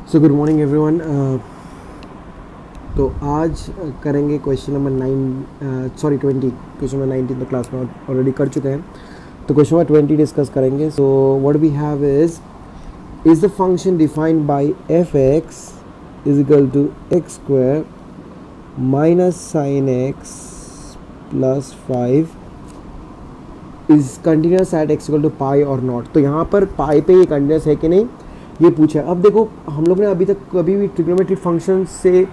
So good morning everyone. तो आज करेंगे क्वेश्चन नंबर 20। क्वेश्चन नंबर 19 तो क्लास में ऑलरेडी कर चुके हैं, तो क्वेश्चन नंबर 20 डिस्कस करेंगे। So what we have is the function defined by f x is equal to x square minus sine x plus 5 is continuous at x equal to pi और not. तो यहाँ पर पाई पे ये continuous है कि नहीं ये पूछा है। अब देखो हम लोग ने अभी तक कभी भी ट्रिग्नोमेट्रिक फंक्शन से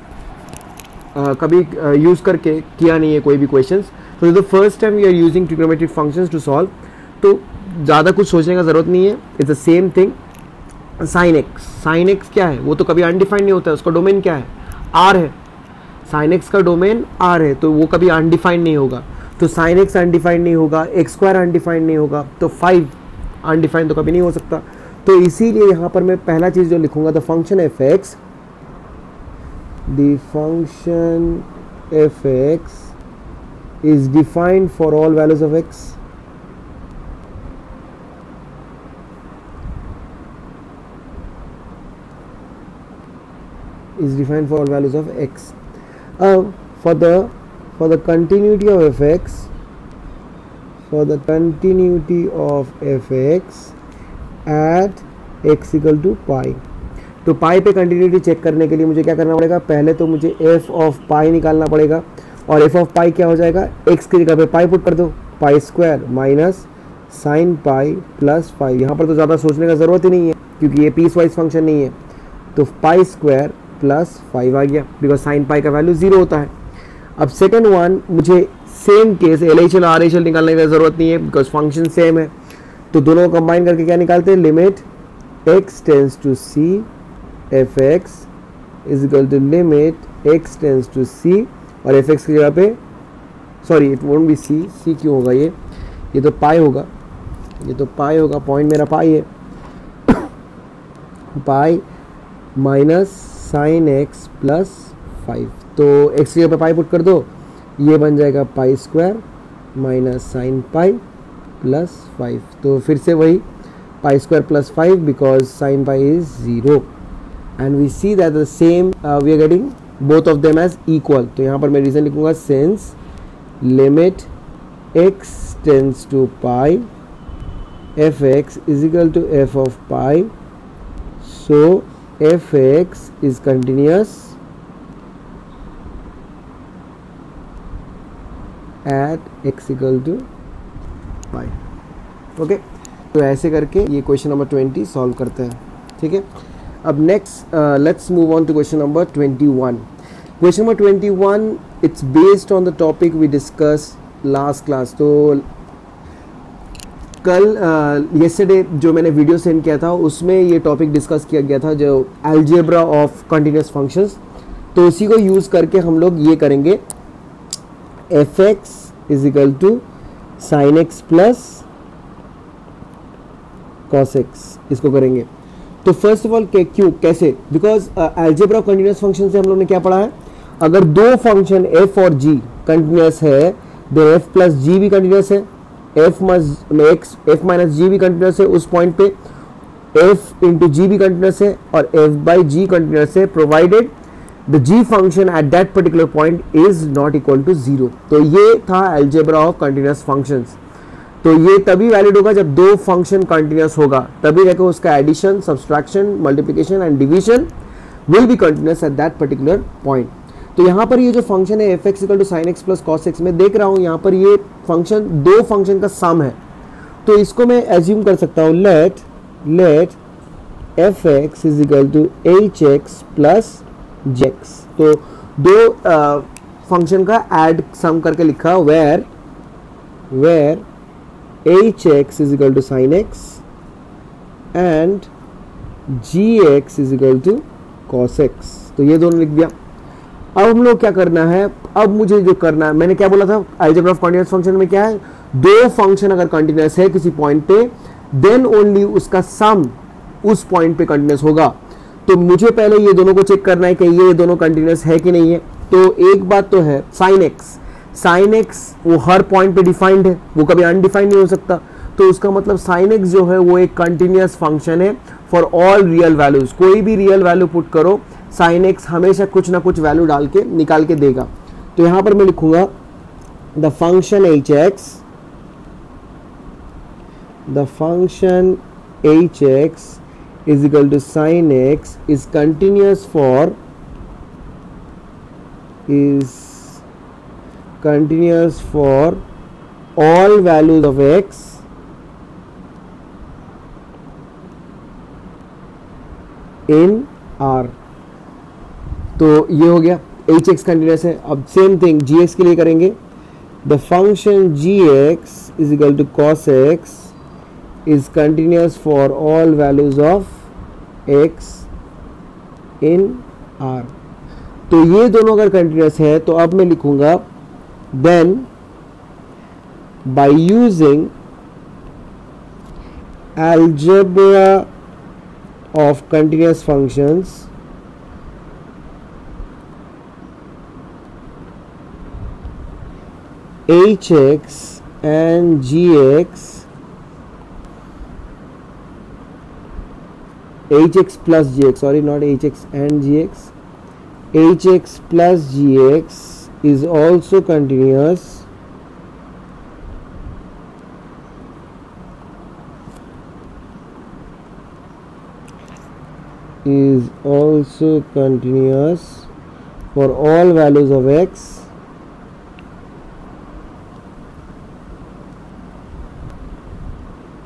कभी यूज़ करके किया नहीं है कोई भी क्वेश्चंस। तो the first time we are using trigonometric functions to solve, तो ज़्यादा कुछ सोचने का ज़रूरत नहीं है। It's the same thing. Sine X क्या है, वो तो कभी अनडिफाइंड नहीं होता है, उसका डोमेन क्या है, आर है। साइन एक्स का डोमेन आर है, तो वो कभी अनडिफाइंड नहीं होगा। तो साइन एक्स अनडिफाइंड नहीं होगा, एक्स स्क्वायर अनडिफाइंड नहीं होगा, तो 5 अनडिफाइंड तो कभी नहीं हो सकता। तो इसीलिए यहाँ पर मैं पहला चीज़ जो लिखूंगा, the function F x, the function F x is defined for all values of x. is defined for all values of x. For the continuity of fx, for the continuity of fx at x equal to pi, तो पाई पे continuity check करने के लिए मुझे क्या करना पड़ेगा, पहले तो मुझे f ऑफ पाई निकालना पड़ेगा, और f ऑफ पाई क्या हो जाएगा, x की जगह पे पाई पुट कर दो, पाई square minus sine pi plus 5। यहाँ पर तो ज़्यादा सोचने का ज़रूरत ही नहीं है क्योंकि ये पीस वाइज फंक्शन नहीं है। तो पाई स्क्वायर प्लस 5 आ गया, बिकॉज साइन पाई का वैल्यू 0 होता है। अब सेकंड वन, मुझे सेम केस LHL और RHL निकालने की ज़रूरत नहीं है बिकॉज फंक्शन सेम है। तो दोनों को कंबाइन करके क्या निकालते हैं, limit x tends to c F x is equal to limit x tends to c, और एफ एक्स की जगह पे, sorry it won't be c क्यों होगा, ये तो पाई होगा, ये तो पाई होगा, पॉइंट मेरा पाई है। Pi minus sine x plus 5, तो x की जगह पे पाई पुट कर दो, ये बन जाएगा pi square minus sine pi plus 5। तो फिर से वही pi square plus 5 because sine pi is 0, and we see that the same we are getting both of them as equal. तो यहाँ पर मैं रीजन लिखूंगा, since limit x tends to pi F x is equal to F of pi, so fx is continuous at x equal to pi। Okay, तो ऐसे करके ये question number 20 solve करते हैं। ठीक है, अब next let's move on to question number 21। Question number 21 it's based on the topic we discuss last class. तो कल येस्टरडे जो मैंने वीडियो सेंड किया था उसमें ये टॉपिक डिस्कस किया गया था, जो अलजेब्रा ऑफ कंटिन्यूस फंक्शंस। तो उसी को यूज़ करके हम लोग ये करेंगे, F x is equal to sine x plus cos X, इसको करेंगे। तो फर्स्ट ऑफ ऑल क्यों, कैसे, because algebra of continuous function से हम लोग ने क्या पढ़ा है, अगर दो फंक्शन एफ और जी कंटिन्यूस है तो एफ प्लस जी भी कंटिन्यूस है, एफ माइनस जी भी कंटिन्यूस है उस पॉइंट पे, एफ इंटू जी भी कंटिन्यूस है, और एफ बाई जी कंटिन्यूस है, provided the G function at that particular point is not equal to 0। तो ये था अलजेब्रा ऑफ कंटिन्यूस फंक्शंस। तो ये तभी वैलिड होगा जब दो फंक्शन कंटिन्यूस होगा, तभी देखो उसका addition, subtraction, multiplication and division will be continuous at that particular point. तो यहाँ पर ये जो फंक्शन है F X equal to sine x plus cos X, मैं देख रहा हूँ यहाँ पर ये फंक्शन दो फंक्शन का सम है। तो इसको मैं एज्यूम कर सकता हूँ, let F x is equal to H X plus G x. तो दो फंक्शन का ऐड सम करके लिखा, where H x is equal to sine X and G x is equal to cos X. तो ये दोनों लिख दिया। अब हम लोग क्या करना है, अब मुझे जो करना है, मैंने क्या बोला था अलजेब्रा ऑफ कंटीन्यूअस फंक्शन में क्या है, दो फंक्शन अगर कंटीन्यूअस है किसी पॉइंट पे, देन ओनली उसका सम उस पॉइंट पे कंटीन्यूअस होगा। तो मुझे पहले ये दोनों को चेक करना है कि ये दोनों कंटीन्यूअस है कि नहीं है। तो एक बात तो है, साइन एक्स वो हर पॉइंट पे डिफाइंड है, वो कभी अनडिफाइंड नहीं हो सकता। तो उसका मतलब साइन एक्स जो है वो एक कंटिन्यूअस फंक्शन है फॉर ऑल रियल वैल्यूज, कोई भी रियल वैल्यू पुट करो साइन एक्स हमेशा कुछ ना कुछ वैल्यू डाल के निकाल के देगा। तो यहां पर मैं लिखूंगा the function H x, the function H x is equal to sin x is continuous for all values of x in R। तो ये हो गया एच एक्स कंटिन्यूस है। अब सेम थिंग जी एक्स के लिए करेंगे, the function ji x is equal to cos X is continuous for all values of x in R। तो ये दोनों अगर कंटिन्यूस है तो अब मैं लिखूंगा then by using algebra of continuous functions hx and gx, hx plus gx, sorry not hx and gx, hx plus gx is also continuous for all values of x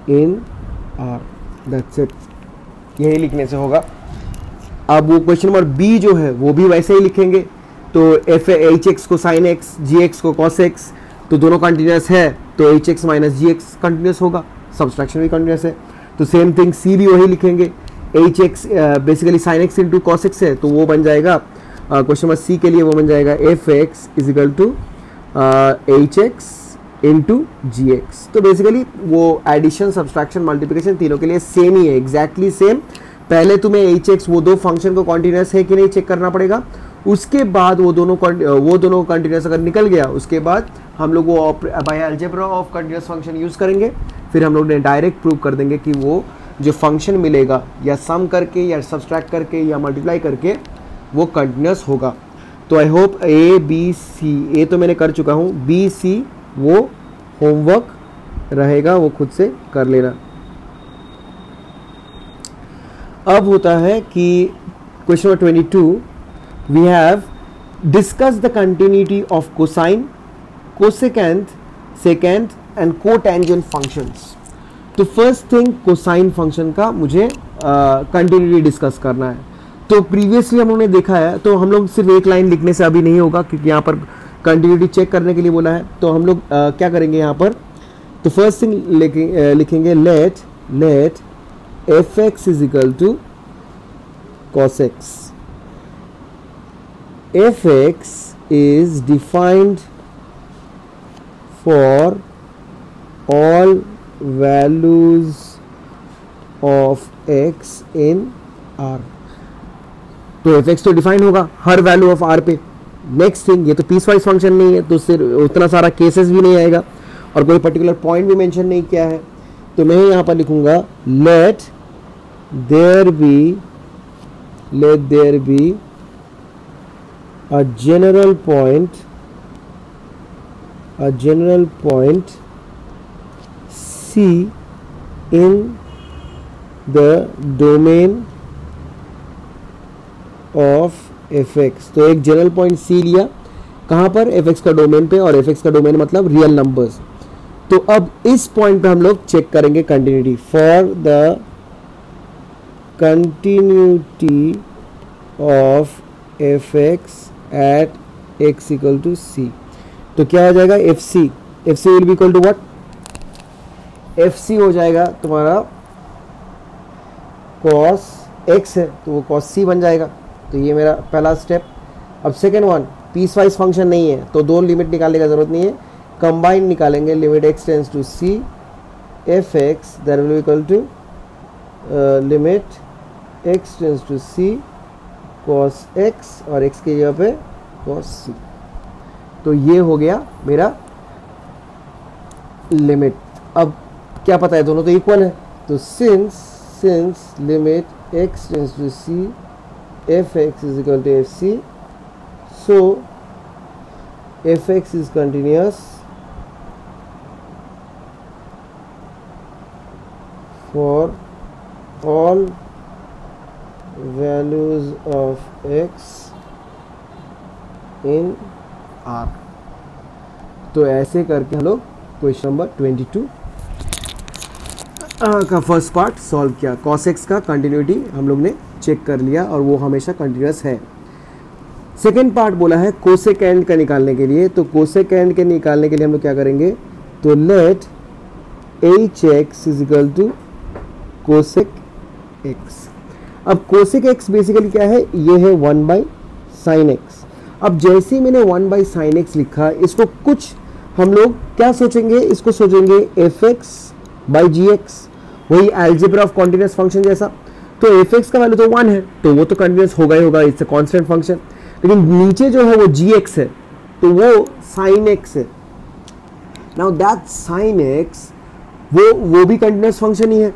in R। That's it, यही लिखने से होगा। अब वो question number B जो है वो भी वैसे ही लिखेंगे। तो एफ एच एक्स को साइन एक्स, जी एक्स को कॉस एक्स, तो दोनों कंटिन्यूस है तो एच एक्स माइनस जी एक्स कंटिन्यूस होगा, सब्सट्रैक्शन भी कंटिन्यूस है। तो सेम थिंग सी भी वही लिखेंगे, H x basically sine x into cos x है तो वो बन जाएगा क्वेश्चन नंबर सी के लिए वो बन जाएगा f x is equal to H x into g x. तो बेसिकली वो एडिशन, सब्सट्रैक्शन, मल्टीप्लिकेशन तीनों के लिए सेम ही है, एग्जैक्टली सेम। पहले तुम्हें एच एक्स वो दो फंक्शन को कॉन्टिन्यूस है कि नहीं चेक करना पड़ेगा, उसके बाद वो दोनों कंटिन्यूस अगर निकल गया उसके बाद हम लोग वो by algebra of continuous function use करेंगे, फिर हम लोग ने डायरेक्ट प्रूव कर देंगे कि वो जो फंक्शन मिलेगा या सम करके या सब्सट्रैक्ट करके या मल्टीप्लाई करके वो कंटिन्यूस होगा। तो I hope A B C, ए तो मैंने कर चुका हूँ, बी सी वो होमवर्क रहेगा, वो खुद से कर लेना। अब होता है कि question number 22 we have discuss the continuity of cosine, cosecant, secant and cotangent functions. तो फर्स्ट थिंग कोसाइन फंक्शन का मुझे कंटिन्यूटी डिस्कस करना है। तो प्रीवियसली हम लोगों ने देखा है, तो हम लोग सिर्फ एक लाइन लिखने से अभी नहीं होगा क्योंकि यहाँ पर कंटिन्यूटी चेक करने के लिए बोला है। तो हम लोग क्या करेंगे यहाँ पर, तो फर्स्ट थिंग लिखेंगे let F x is equal to cos x. F x is defined for all values of x in R. तो एफ एक्स तो डिफाइन होगा हर वैल्यू ऑफ आर पे। नेक्स्ट थिंग, ये तो पीस वाइज फंक्शन नहीं है तो सिर्फ उतना सारा केसेस भी नहीं आएगा और कोई पर्टिकुलर पॉइंट भी मेंशन नहीं किया है। तो मैं यहाँ पर लिखूंगा let there be a general point C in the domain of fx। तो एक जनरल पॉइंट C लिया कहाँ पर, fx का डोमेन पे, और fx का डोमेन मतलब रियल नंबर्स। तो अब इस पॉइंट पे हम लोग चेक करेंगे continuity, for the continuity of fx at x equal to c। तो क्या हो जाएगा, fc will be equal to what, fc हो जाएगा तुम्हारा cos x है तो वो cos c बन जाएगा। तो ये मेरा पहला स्टेप। अब second one, piecewise function नहीं है तो दो लिमिट निकालने का जरूरत नहीं है, कंबाइन निकालेंगे, limit x tends to c F x that will equal to limit x tends to c cos x और x की जगह पे cos c। तो ये हो गया मेरा लिमिट। अब क्या पता है, दोनों तो इक्वल है, तो since since limit x tends to c fx is equal to fc, so fx is continuous for all values of x in R। तो ऐसे करके हम लोग क्वेश्चन नंबर 22 का फर्स्ट पार्ट सॉल्व किया। cos x का कंटिन्यूटी हम लोग ने चेक कर लिया और वो हमेशा कंटिन्यूस है। सेकेंड पार्ट बोला है कोसेकेंड का निकालने के लिए, तो कोसेकेंड के निकालने के लिए हम लोग क्या करेंगे, तो let h x is equal to cosec x. अब कोसेक एक्स बेसिकली क्या है, ये है 1 बाई साइन एक्स। अब जैसे ही मैंने 1 बाई साइन एक्स लिखा, इसको कुछ हम लोग क्या सोचेंगे, इसको सोचेंगे f x by g x, वही अलजेब्रा ऑफ कॉन्टिन्यूस फंक्शन जैसा। तो एफ एक्स का वैल्यू तो 1 है, तो वो तो कंटिन्यूस होगा ही होगा, इट्स अ कांस्टेंट फंक्शन। लेकिन नीचे जो है वो जी एक्स है, तो वो साइन एक्स है। नाउ दैट साइन एक्स वो भी कंटिन्यूस फंक्शन ही है।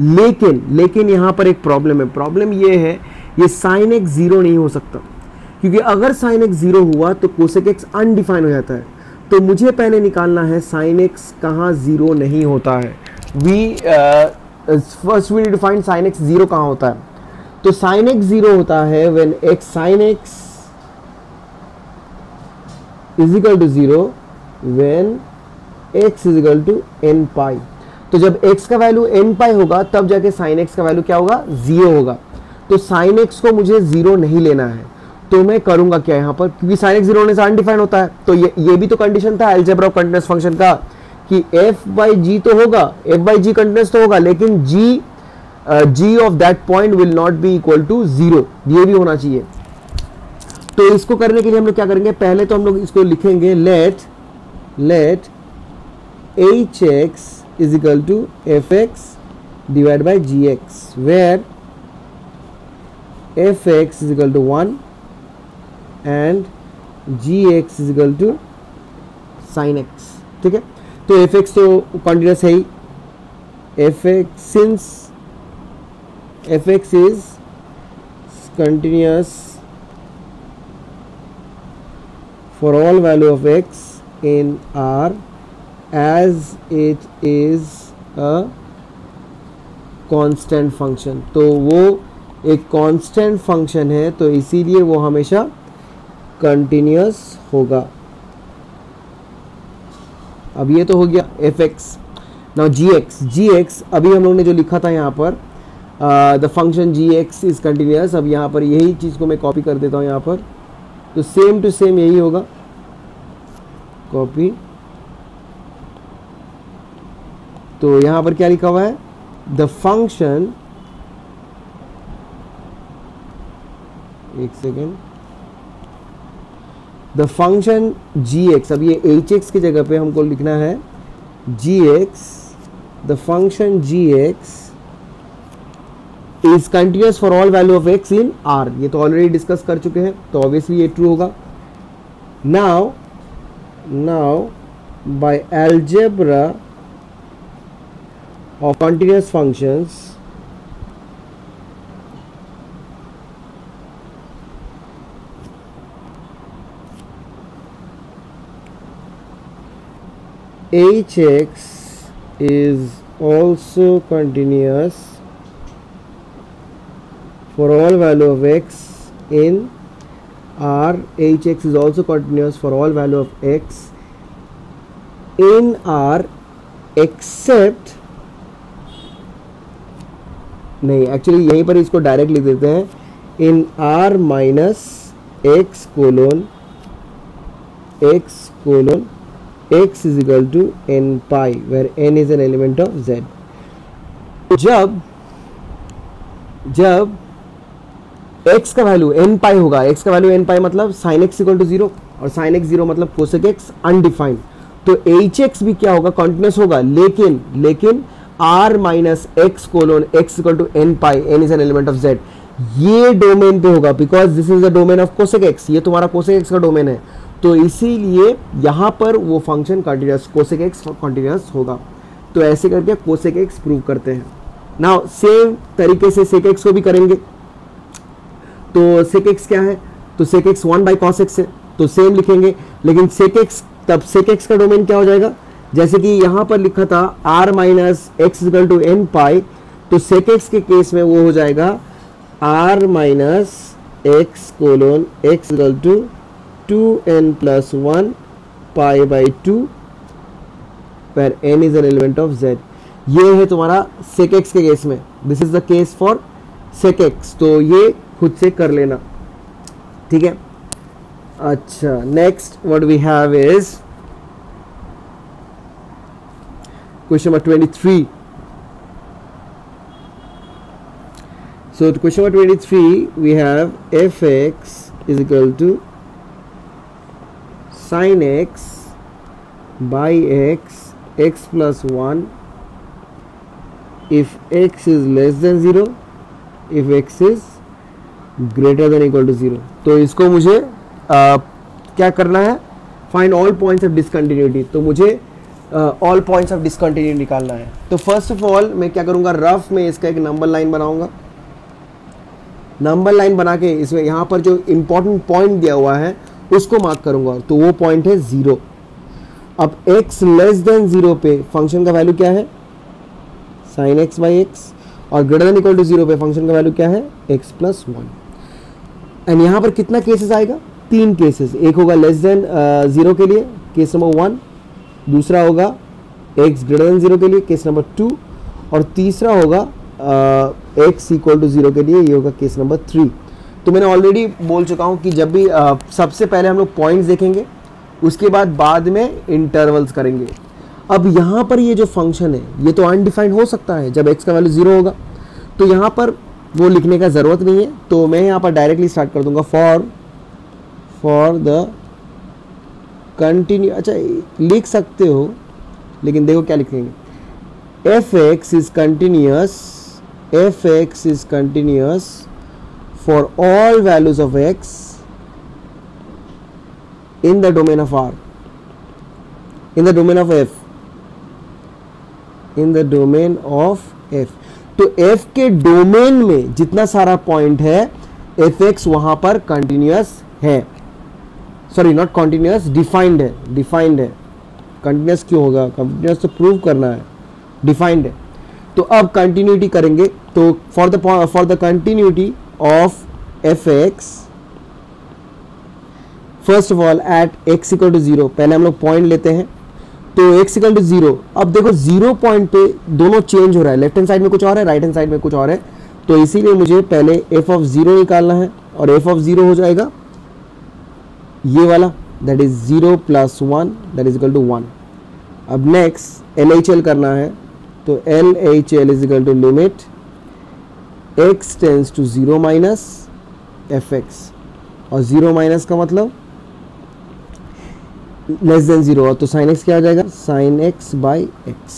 लेकिन यहां पर एक प्रॉब्लम है। प्रॉब्लम ये है, ये साइन एक्स जीरो नहीं हो सकता, क्योंकि अगर साइन एक्स जीरो हुआ तो कोसेक एक्स अनडिफाइन हो जाता है। तो मुझे पहले निकालना है साइन एक्स कहाँ जीरो नहीं होता है। First we need to find sine x zero कहाँ होता है। तो साइन एक्स जीरो होता है when x sine x is equal to zero when x is equal to n pi. तो जब x का वैल्यू n पाई होगा तब जाके sin x का वैल्यू क्या होगा, जीरो होगा। तो sin x को मुझे जीरो नहीं लेना है, तो मैं करूंगा क्या यहाँ पर, क्योंकि sin x जीरो होने से अनडिफाइन होता है। तो ये भी तो कंडीशन था अलजेब्रा ऑफ कंटीन्यूअस फंक्शन का कि f बाई जी तो होगा, f बाई जी कंटीन्यूअस तो होगा, लेकिन g of that point will not be equal to zero, ये भी होना चाहिए। तो इसको करने के लिए हम लोग क्या करेंगे, पहले तो हम लोग इसको लिखेंगे let h x is equal to fx divided by gx, where fx is equal to 1 and gx is equal to sin x। ठीक है, तो fx तो कंटिन्यूस है ही, fx since fx is continuous for all value of x in R as it is a constant function। तो वो एक constant function है, तो इसीलिए वो हमेशा continuous होगा। अब ये तो हो गया fx। now gx अभी हम लोग ने जो लिखा था यहाँ पर the function gx is continuous। अब यहाँ पर यही चीज़ को मैं कॉपी कर देता हूँ यहाँ पर, तो सेम टू सेम यही होगा, कॉपी। तो यहां पर क्या लिखा हुआ है, द फंक्शन, एक second, the function ji x. अब ये एच एक्स की जगह पे हमको लिखना है g x. The function ji x is continuous for all value of x in R. ये तो ऑलरेडी डिस्कस कर चुके हैं, तो ऑब्वियसली ये ट्रू होगा। Now by algebra of continuous functions, hx is also continuous for all value of x in R। hx is also continuous for all value of x in R except, नहीं actually यहीं पर इसको direct लिख देते हैं, in R minus x colon x is equal to n pi, where n is an element of Z. जब x का वैल्यू n पाई होगा, x का वैल्यू n पाई मतलब sin x equal to zero, और sin x जीरो मतलब cosec x undefined. तो hx भी क्या होगा, कॉन्टिन्यूस होगा, लेकिन r minus x colon x equal to n pi, n is an element of z, ये डोमेन पे होगा, because this is the domain of cosec x. ये तुम्हारा कोसेक एक्स का डोमेन है, तो इसीलिए यहां पर वो function continuous cosec x continuous होगा। तो ऐसे करके कोसेक एक्स प्रूव करते हैं। नाउ सेम तरीके से sec x को भी करेंगे। तो sec x क्या है, तो sec x 1 by cos x है, तो सेम लिखेंगे। लेकिन sec x, तब sec x का डोमेन क्या हो जाएगा, जैसे कि यहां पर लिखा था r minus x equal to n pi, तो sec x के केस में वो हो जाएगा r minus x colon x equal to 2n plus 1 pi by 2 पर n is an element of z। ये है तुम्हारा sec x के केस में, this is the case for sec x, तो ये खुद से कर लेना, ठीक है। अच्छा, next what we have is question number 23। So question number 23 we have fx is equal to sin x by x plus 1 if x is less than 0, if x is greater than equal to 0। तो इसको मुझे क्या करना है, find all points of discontinuity. तो मुझे all points of discontinuity निकालना है। तो फर्स्ट ऑफ ऑल मैं क्या करूँगा, रफ में इसका एक नंबर लाइन बनाऊंगा। नंबर लाइन बना के इसमें यहाँ पर जो इंपॉर्टेंट पॉइंट दिया हुआ है उसको मार्क करूंगा, तो वो पॉइंट है 0। अब x लेस देन 0 पे फंक्शन का वैल्यू क्या है, sin x बाई एक्स, और ग्रेटर देन इक्वल टू 0 पे फंक्शन का वैल्यू क्या है, x प्लस 1। एंड यहाँ पर कितना केसेस आएगा, 3 केसेस। एक होगा लेस देन 0 के लिए, केस नंबर 1, दूसरा होगा x ग्रेटर देन 0 के लिए, केस नंबर 2, और तीसरा होगा x इक्वल टू 0 के लिए, ये होगा केस नंबर 3। तो मैंने ऑलरेडी बोल चुका हूँ कि जब भी सबसे पहले हम लोग पॉइंट्स देखेंगे, उसके बाद में इंटरवल्स करेंगे। अब यहाँ पर ये जो फंक्शन है ये तो अनडिफाइंड हो सकता है जब x का वैल्यू 0 होगा, तो यहाँ पर वो लिखने का ज़रूरत नहीं है। तो मैं यहाँ पर डायरेक्टली स्टार्ट कर दूंगा फॉर द कंटिन्यू। अच्छा, लिख सकते हो, लेकिन देखो क्या लिखेंगे, fx is continuous for all values of x in the domain of R, in the domain of f, in the domain of f। तो f के डोमेन में जितना सारा पॉइंट है fx वहां पर कंटिन्यूअस है, सॉरी नॉट कंटिन्यूअस, डिफाइंड है। कंटिन्यूअस क्यों होगा, कंटिन्यूअस तो प्रूव करना है, डिफाइंड है। तो अब कंटिन्यूटी करेंगे, तो for the continuity of fx, first of all at x equal to 0, पहले हम लोग पॉइंट लेते हैं। तो x इक्वल टू 0, अब देखो 0 पॉइंट पे दोनों चेंज हो रहा है, लेफ्ट हैंड साइड में कुछ और है, राइट हैंड साइड में कुछ और है। तो इसीलिए मुझे पहले f ऑफ 0 निकालना है, और f ऑफ 0 हो जाएगा ये वाला, that is 0 plus 1 that is equal to 1। अब नेक्स्ट LHL करना है, तो LHL is equal to limit x tends to 0 minus fx, और 0 माइनस का मतलब लेस देन 0, तो sin x क्या हो जाएगा, sin x बाई एक्स।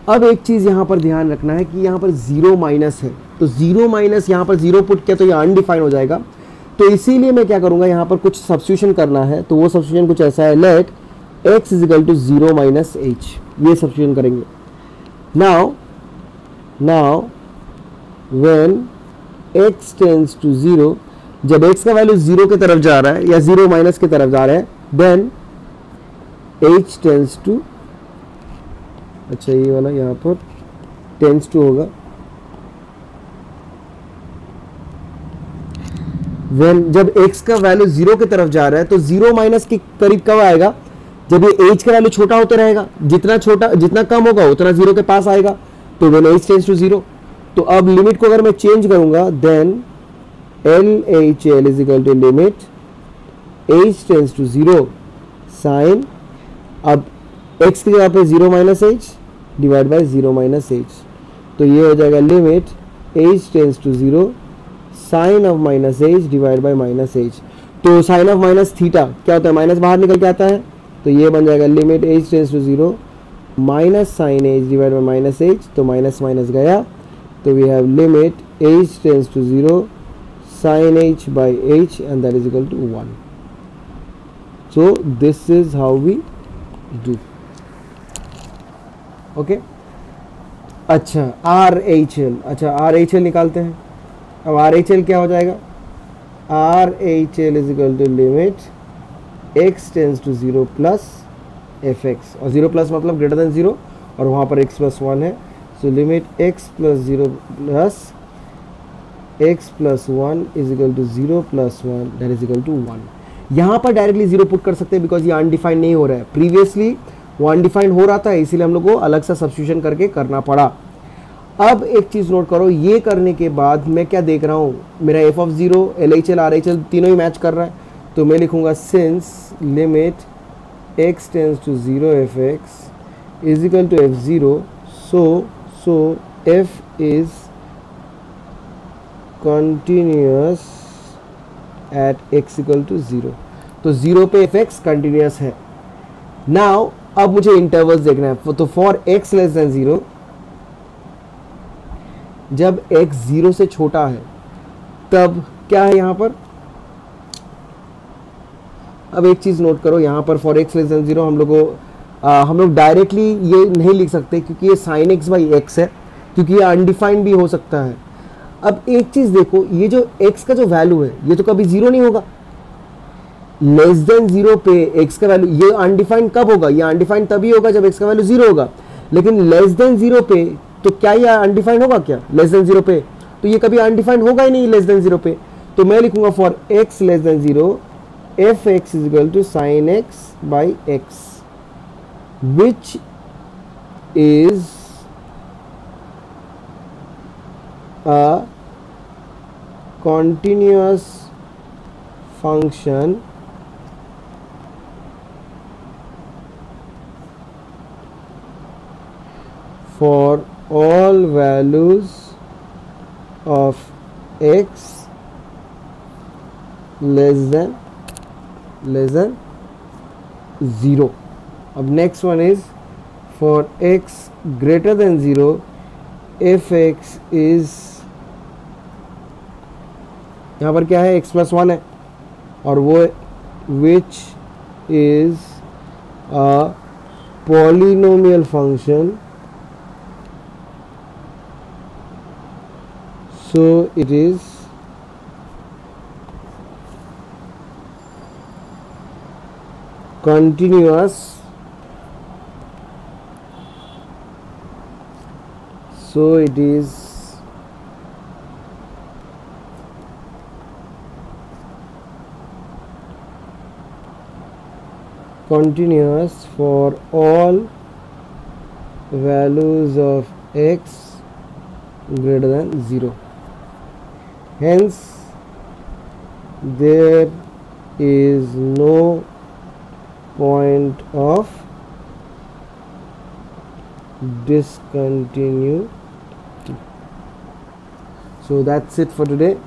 अब एक चीज़ यहाँ पर ध्यान रखना है कि यहाँ पर 0 माइनस है, तो 0 माइनस यहाँ पर 0 पुट किया तो ये अनडिफाइन हो जाएगा। तो इसीलिए मैं क्या करूँगा, यहाँ पर कुछ सब्स्टिट्यूशन करना है, तो वो सब्स्टिट्यूशन कुछ ऐसा है, let x is equal to 0 minus h, ये सब्स्टिट्यूशन करेंगे। Now when x tends to 0, जब x का वैल्यू 0 की तरफ जा रहा है या 0 माइनस की तरफ जा रहा है, देन h टेंस टू, अच्छा ये वाला यहाँ पर टेंस टू होगा, व्हेन जब x का वैल्यू 0 की तरफ जा रहा है, तो 0 माइनस के करीब कब आएगा, जब ये h का वैल्यू छोटा होते रहेगा, जितना कम होगा उतना 0 के पास आएगा, तो व्हेन h टेंस टू 0। तो अब लिमिट को अगर मैं चेंज करूंगा, then LHL is equal to limit h tends to 0 sine, अब x की जगह पे 0 minus h divide by 0 minus h, तो ये हो जाएगा limit h tends to 0 sine of minus h divide by minus h। तो साइन ऑफ माइनस थीटा क्या होता है, माइनस बाहर निकल के आता है, तो ये बन जाएगा limit h tends to 0 minus sine h divide by minus h, तो माइनस माइनस गया, तो we have limit h tends to 0 sin h by h, and that is equal to 1. So this is how we do. Okay. अच्छा R H L, अच्छा R H L निकालते हैं। अब R H L क्या हो जाएगा, R H L is equal to limit x tends to 0 plus f x, और 0 plus मतलब ग्रेटर देन 0, और वहाँ पर x प्लस 1 है, so limit x plus 0 plus x plus 1 is equal to 0 plus 1 that is equal to 1। यहाँ पर directly 0 put कर सकते हैं बिकॉज ये अनडिफाइंड नहीं हो रहा है, प्रीवियसली वो अनडिफाइंड हो रहा था, इसीलिए हम लोग को अलग सा सब्स्टिट्यूशन करके करना पड़ा। अब एक चीज़ नोट करो, ये करने के बाद मैं क्या देख रहा हूँ, मेरा F of 0 L H L R H L तीनों ही मैच कर रहा है, तो मैं लिखूंगा since limit x tends to 0 fx is equal to f0, so f is continuous at x equal to 0, तो 0 पे fx कंटिन्यूस है। नाउ अब मुझे इंटरवल्स देखना है, तो फॉर x लेस देन 0, जब x 0 से छोटा है तब क्या है यहाँ पर, अब एक चीज़ नोट करो, यहाँ पर फॉर एक्स लेस देन 0 हम लोग डायरेक्टली ये नहीं लिख सकते क्योंकि ये साइन एक्स बाई एक्स है, क्योंकि ये अनडिफाइंड भी हो सकता है। अब एक चीज़ देखो, ये जो x का जो वैल्यू है ये तो कभी 0 नहीं होगा, लेस देन 0 पे x का वैल्यू, ये अनडिफाइंड कब होगा, ये अनडिफाइंड तभी होगा जब x का वैल्यू 0 होगा, लेकिन लेस देन 0 पे तो क्या ये अनडिफाइंड होगा क्या, लेस देन 0 पे तो ये कभी अनडिफाइंड होगा ही नहीं लेस देन 0 पे। तो मैं लिखूंगा for x less than 0 fx is equal to sin x by x, which is a continuous function for all values of x less than 0. अब next one is for x greater than 0 fx is, यहाँ पर क्या है, x plus 1 है, और वो which is a polynomial function, so it is continuous, so it is continuous for all values of x greater than 0, hence there is no point of discontinuity. So that's it for today.